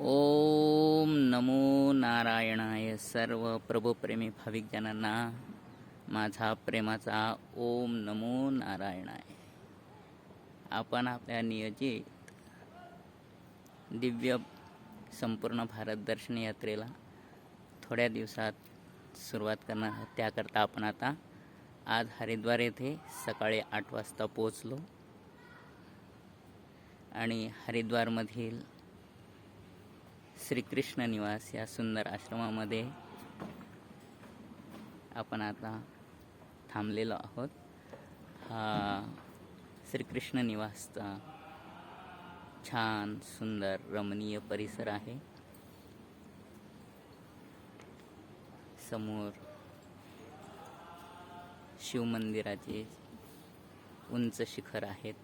ओम नमो नारायणाय. सर्व प्रभुप्रेमी भाविकजनांना माझा प्रेमाचा ओम नमो नारायणाय. आपण आपल्या नियोजित दिव्य संपूर्ण भारत दर्शन यात्रेला थोड्या दिवसात सुरुवात करणार आहोत. त्याकरता आपण आता आज हरिद्वार येथे सकाळी 8 वाजता पोहोचलो आणि हरिद्वारमधील श्रीकृष्ण निवास या सुंदर आश्रमामध्ये आपण आता थांबलेलो आहोत. हा श्रीकृष्ण निवासचा छान सुंदर रमणीय परिसर आहे. समोर शिवमंदिराचे उंच शिखर आहेत.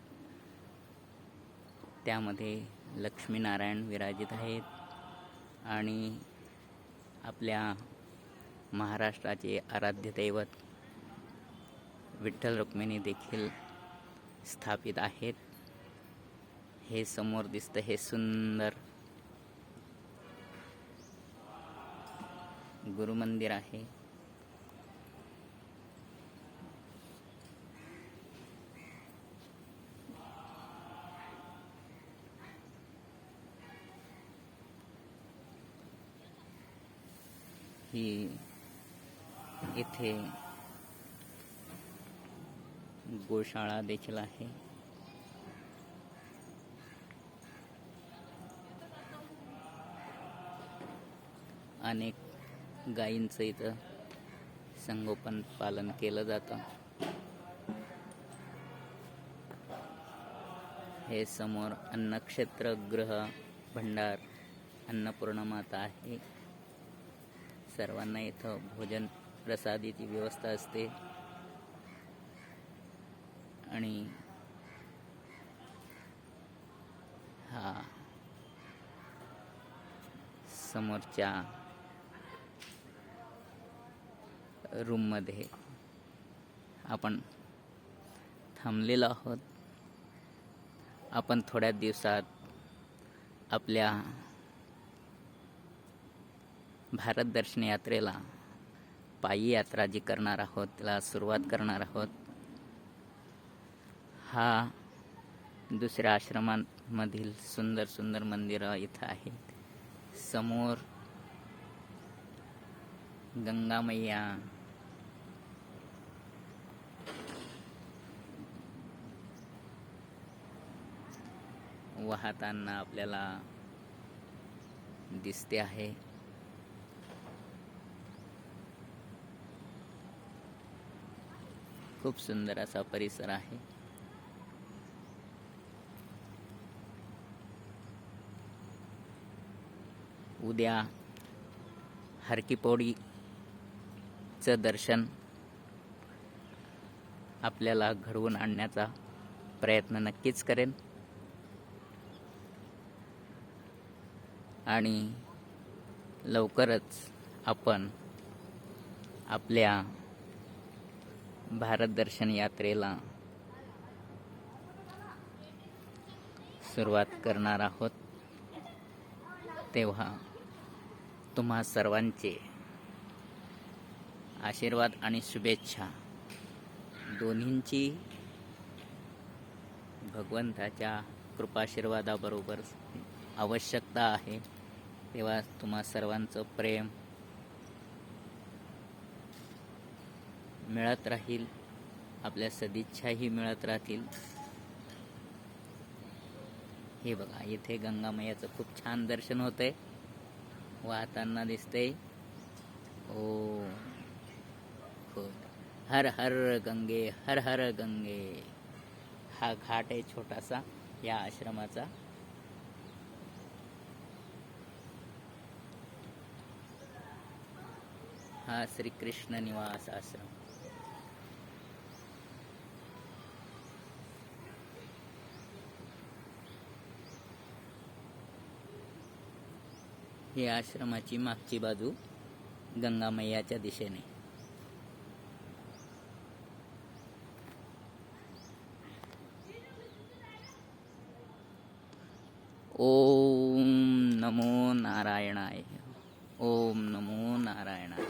त्यामध्ये लक्ष्मीनारायण विराजित आहेत आणि आपल्या महाराष्ट्राचे आराध्य दैवत विठ्ठल रुक्मिणी देखील स्थापित आहेत. हे समोर दिसतं हे सुंदर गुरुमंदिर आहे. ही इथे गोशाळा देखील आहे. अनेक गायींचं इथं संगोपन पालन केलं जातं. हे समोर अन्नक्षेत्र गृह भंडार अन्नपूर्णा माता आहे. सर्वांना इथं भोजन प्रसादीची व्यवस्था असते आणि हा समोरच्या रूममध्ये आपण थांबलेलो आहोत. आपण थोड्या दिवसात आपल्या भारत दर्शन यात्रेला पायी यात्रा जी करणार आहोत त्याला सुरुवात करणार आहोत. हा दुसऱ्या आश्रमांमधील सुंदर सुंदर मंदिरं इथं आहेत. समोर गंगा मैया वाहताना आपल्याला दिसते आहे. खूप सुंदर असा परिसर आहे. उद्या हर की पौडीचं दर्शन आपल्याला घडवून आणण्याचा प्रयत्न नक्कीच करेन आणि लवकरच आपण आपल्या भारत दर्शन यात्रेला सुरुवात करणार आहोत. तेव्हा तुम्हा सर्वांचे आशीर्वाद आणि शुभेच्छा दोन्हींची भगवंताच्या कृपाशीर्वादाबरोबर आवश्यकता आहे. तेव्हा तुम्हा सर्वांचं प्रेम मिळत राहील, आपल्या सदिच्छाही मिळत राहतील. हे बघा इथे गंगा मैयाचं खूप छान दर्शन होतंय. वाहताना दिसतंय. ओ हर हर गंगे हर हर गंगे. हा घाट आहे छोटासा या आश्रमाचा. हा श्रीकृष्ण निवास आश्रम. ही आश्रमाची मागची बाजू गंगा मैयाच्या दिशेने. ओम नमो नारायणाय. ओम नमो नारायणाय.